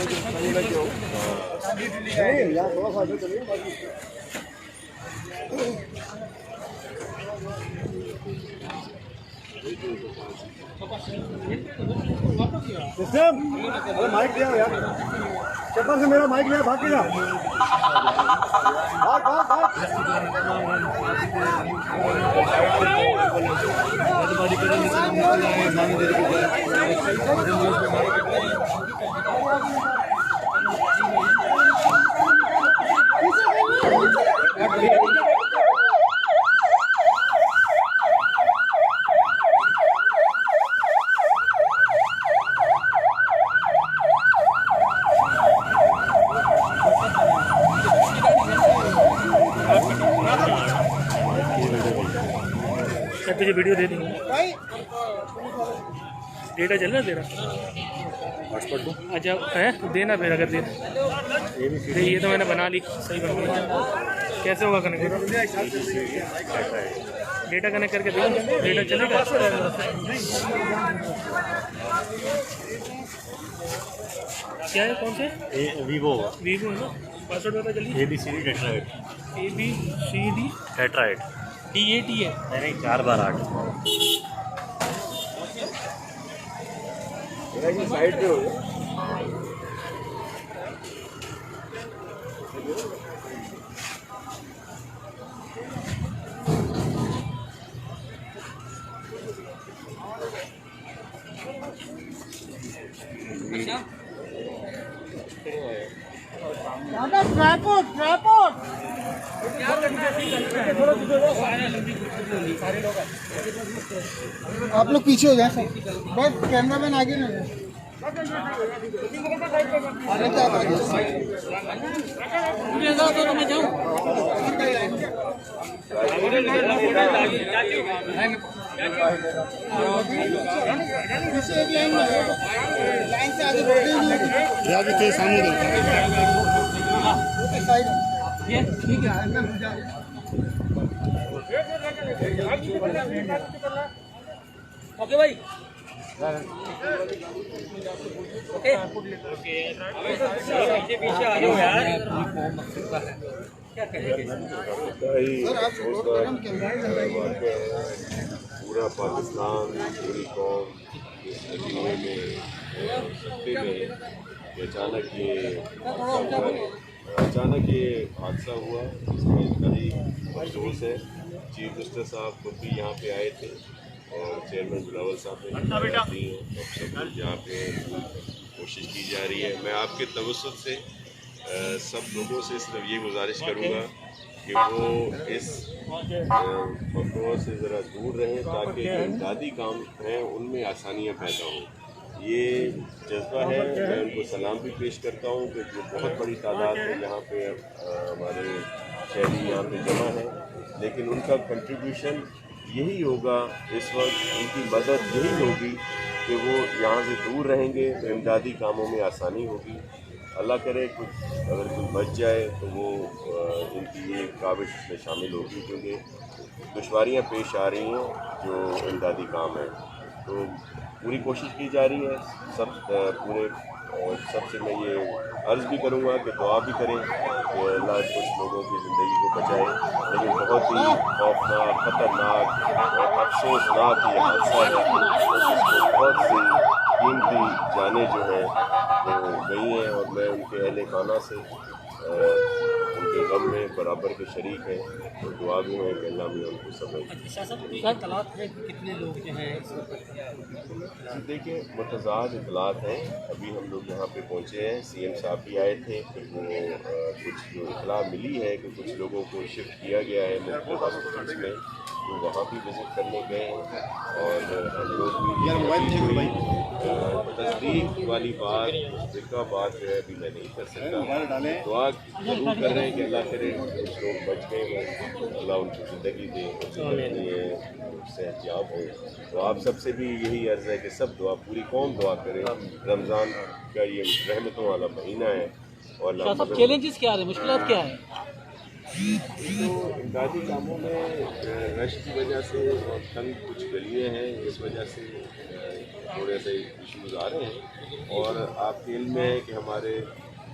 अरे माइक दिया यार, चप्पल से मेरा माइक लिया, भाग के जा, भाग भाग भाग। तुझे वीडियो दे देंगे। डेटा चल रहा है तेरा हॉटस्पॉट दूँ? अच्छा है, देना फिर अगर देना। ये तो मैंने बना ली, सही बन गई। कैसे होगा कनेक्ट? डेटा कनेक्ट करके देंगे, डेटा चलेगा। क्या है, कौन से? वीवो है ना? पासवर्ड बता जल्दी। ABCD टेट्राएड। ABCD टेट्राएड। DAT है। नहीं 4x8। साइड पे हो गया। आप लोग पीछे हो जाए सर, बस कैमरामैन आगे ना जाए। तो मैं जाऊँ पीछे एक लाइन से आगे बढ़े सामने ठीक है। ओके भाई, पीछे आ जाओ यार। क्या कहेंगे? पूरा पाकिस्तान, पूरी कौम में अचानक ये हादसा हुआ, इसमें बड़ी अफसोस है। चीफ मिनिस्टर साहब खुद भी यहाँ पे आए थे और चेयरमैन बिलावल साहब ने दी है। अब सब लोग यहाँ पे कोशिश की जा रही है। मैं आपके तवज्जुह से सब लोगों से सिर्फ ये गुजारिश करूँगा कि वो इस मफरूज़ से ज़रा दूर रहें ताकि जो इमदादी काम हैं उनमें आसानियाँ पैदा हों। ये जज्बा है, मैं उनको सलाम भी पेश करता हूँ कि जो बहुत बड़ी तादाद में यहाँ पे हमारे शहरी यहाँ पे जमा है, लेकिन उनका कंट्रीब्यूशन यही होगा इस वक्त, उनकी मदद यही होगी कि वो यहाँ से दूर रहेंगे तो इमदादी कामों में आसानी होगी। अल्लाह करे कुछ अगर कोई बच जाए तो वो इनकी ये काविश में शामिल होगी, क्योंकि दुश्वारियाँ पेश आ रही हैं जो इमदादी काम है। तो पूरी कोशिश की जा रही है। सबसे मैं ये अर्ज़ भी करूँगा कि दुआ भी करें कि अल्लाह कुछ लोगों की ज़िंदगी को बचाए, लेकिन बहुत ही खौफनाक, ख़तरनाक और अफसोसनाक ये हादसा है। बहुत सी कीमती जानें जो हैं वो गई हैं और मैं उनके अहले खाना से उनके गम में बराबर के शरीक हैं, तो दुआ भी है कि अल्लाह में उनको समझ। कितने लोग जो हैं देखिए मुतज़ाद इतलात हैं। अभी हम लोग यहाँ पे पहुँचे हैं, CM साहब भी आए थे, फिर वो कुछ जो इतला मिली है कि कुछ लोगों को शिफ्ट किया गया है मुख्तलिफ हॉस्पिटल्स में, तो वहाँ भी विज़िट करने गए और हम लोग भी तस्दीक वाली बात जो है अभी मैं नहीं कर सकता। दुआ जरूर कर रहे हैं कि अल्लाह करे कुछ लोग बच गए, अल्लाह उनकी ज़िंदगी दे, सेहतयाब हो। तो आप सबसे भी यही अर्ज़ है कि सब दुआ, पूरी कौम दुआ करे। रमज़ान का ये रहमतों वाला महीना है और चैलेंजेस क्या है, मुश्किलात क्या है? तो इमदादी कामों में रश की वजह से और तंग कुछ गलियाँ हैं, इस वजह से थोड़े से इश्यूज आ रहे हैं। और आपके इल्म में है कि हमारे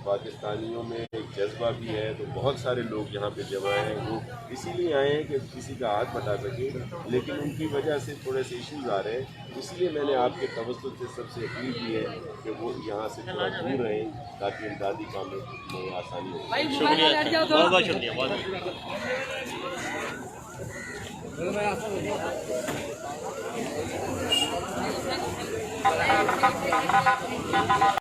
पाकिस्तानियों में एक जज्बा भी है, तो बहुत सारे लोग यहाँ पे जमा हैं। वो इसीलिए आए हैं कि किसी का हाथ बटा सके, लेकिन उनकी वजह से थोड़े से इश्यूज आ रहे हैं। इसलिए मैंने आपके तवज्जुह से सबसे अपील की है कि वो यहाँ से थोड़ा दूर रहें, ताकि इमदादी काम में आसानी हो। शुक्रिया, बहुत बहुत शुक्रिया, बहुत